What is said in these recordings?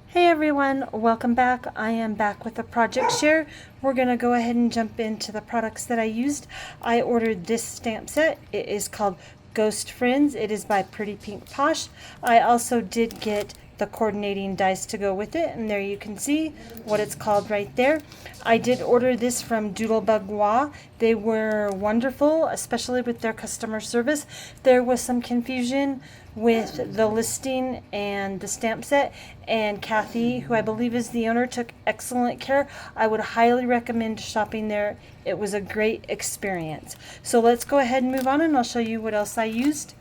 Hey everyone, welcome back. I am back with a project share. We're going to go ahead and jump into the products that I used. I ordered this stamp set. It is called Ghost Friends. It is by Pretty Pink Posh. I also did get the coordinating dies to go with it, and there you can see what it's called right there. I did order this from doodlebugs.wa. They were wonderful, especially with their customer service. There was some confusion with the listing and the stamp set, and Cathy, who I believe is the owner, took excellent care. I would highly recommend shopping there. It was a great experience. So let's go ahead and move on, and I'll show you what else I used.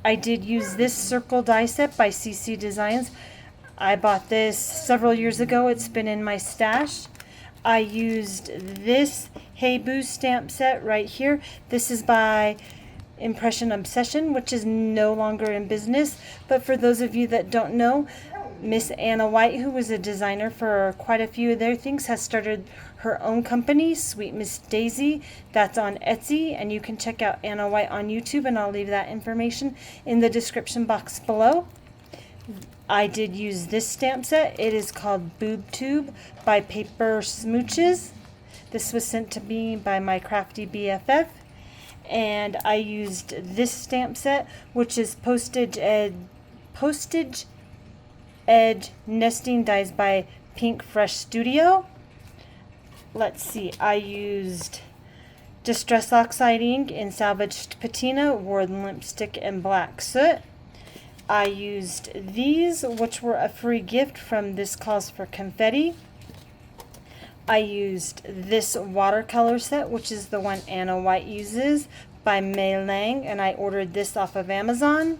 I did use this circle die set by CC Designs. I bought this several years ago. It's been in my stash. I used this Hey Boo stamp set right here. This is by Impression Obsession, which is no longer in business. But for those of you that don't know, Miss Anna White, who was a designer for quite a few of their things, has started her own company, Sweet Miss Daisy. That's on Etsy, and you can check out Anna White on YouTube, and I'll leave that information in the description box below. I did use this stamp set. It is called Boob Tube by Paper Smooches. This was sent to me by my crafty BFF. And I used this stamp set, which is postage edge nesting dies by Pink Fresh Studio. Let's see, I used Distress Oxide ink in Salvaged Patina, Worn Lipstick, and Black Soot. I used these, which were a free gift from This Calls for Confetti. I used this watercolor set, which is the one Anna White uses, by Mei Lang, and I ordered this off of Amazon.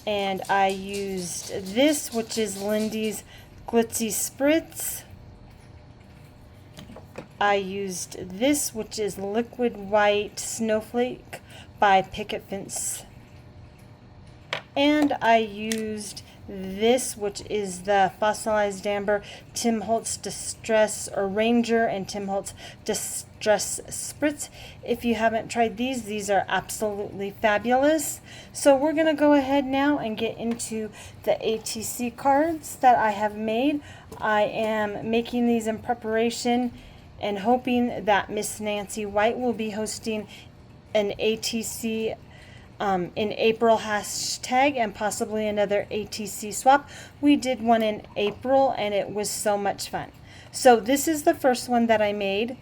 And I used this, which is Lindy's Glitzy Spritz. I used this, which is Liquid White Snowflake by Picket Fence. And I used this, which is the Fossilized Amber Tim Holtz Distress Ranger and Tim Holtz Distress Spritz. If you haven't tried these are absolutely fabulous. So we're going to go ahead now and get into the ATC cards that I have made. I am making these in preparation and hoping that Miss Nancy White will be hosting an ATC in April hashtag and possibly another ATC swap. We did one in April and it was so much fun. So this is the first one that I made.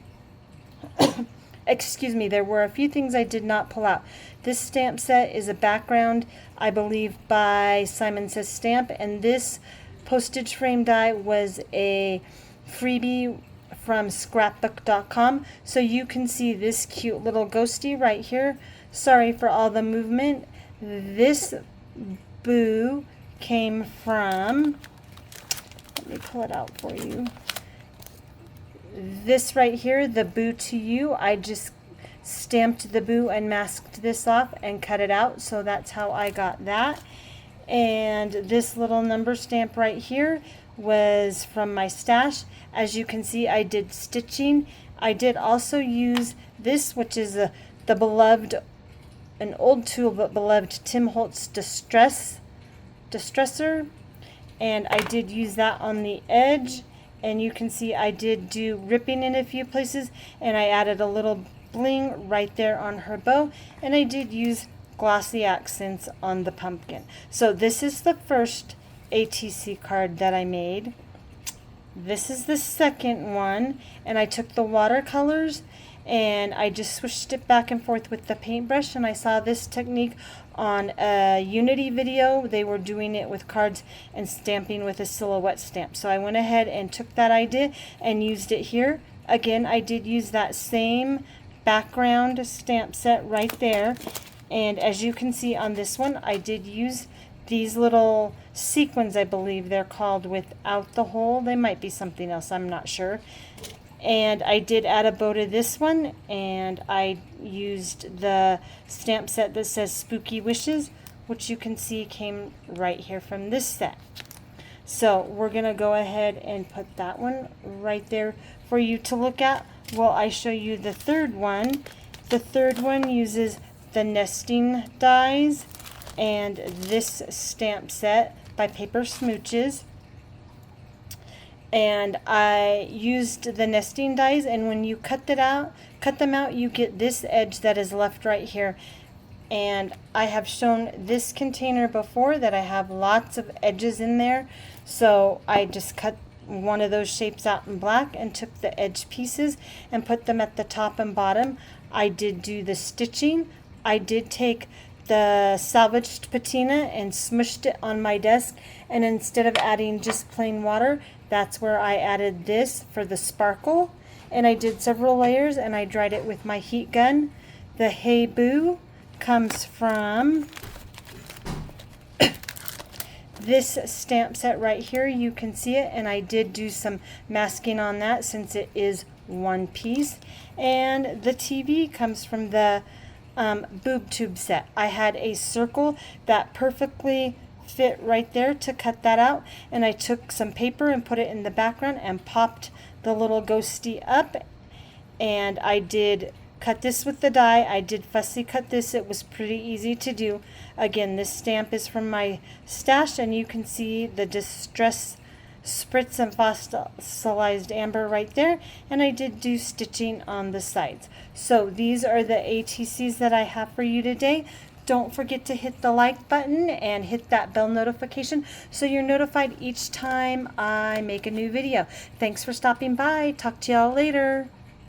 Excuse me, there were a few things I did not pull out. This stamp set is a background, I believe, by Simon Says Stamp, and this postage frame die was a freebie from scrapbook.com. So you can see this cute little ghosty right here. Sorry for all the movement. This boo came from, let me pull it out for you. This right here, the Boo to You, I just stamped the boo and masked this off and cut it out. So that's how I got that. And this little number stamp right here was from my stash. As you can see, I did stitching. I did also use this, which is the beloved, an old tool but beloved Tim Holtz Distressor, and I did use that on the edge, and you can see I did do ripping in a few places, and I added a little bling right there on her bow, and I did use glossy accents on the pumpkin. So this is the first ATC card that I made. This is the second one, and I took the watercolors and I just switched it back and forth with the paintbrush, and I saw this technique on a Unity video. They were doing it with cards and stamping with a silhouette stamp. So I went ahead and took that idea and used it here. Again, I did use that same background stamp set right there. And as you can see on this one, I did use these little sequins, I believe they're called, without the hole. They might be something else, I'm not sure. And I did add a bow to this one, and I used the stamp set that says Spooky Wishes, which you can see came right here from this set. So we're going to go ahead and put that one right there for you to look at while I show you the third one. The third one uses the nesting dies, and this stamp set by Paper Smooches. And I used the nesting dies, and when you cut them out, you get this edge that is left right here. And I have shown this container before that I have lots of edges in there, so I just cut one of those shapes out in black and took the edge pieces and put them at the top and bottom. I did do the stitching. I did take the salvaged patina and smushed it on my desk, and instead of adding just plain water, that's where I added this for the sparkle. And I did several layers, and I dried it with my heat gun. The Hey Boo comes from this stamp set right here. You can see it, and I did do some masking on that since it is one piece. And the TV comes from the boob tube set. I had a circle that perfectly fit right there to cut that out, and I took some paper and put it in the background and popped the little ghosty up. And I did cut this with the die. I did fussy cut this. It was pretty easy to do. Again, this stamp is from my stash, and you can see the Distress Spritz and fossilized amber right there, and I did do stitching on the sides. So these are the ATCs that I have for you today. Don't forget to hit the like button and hit that bell notification so you're notified each time I make a new video. Thanks for stopping by. Talk to y'all later.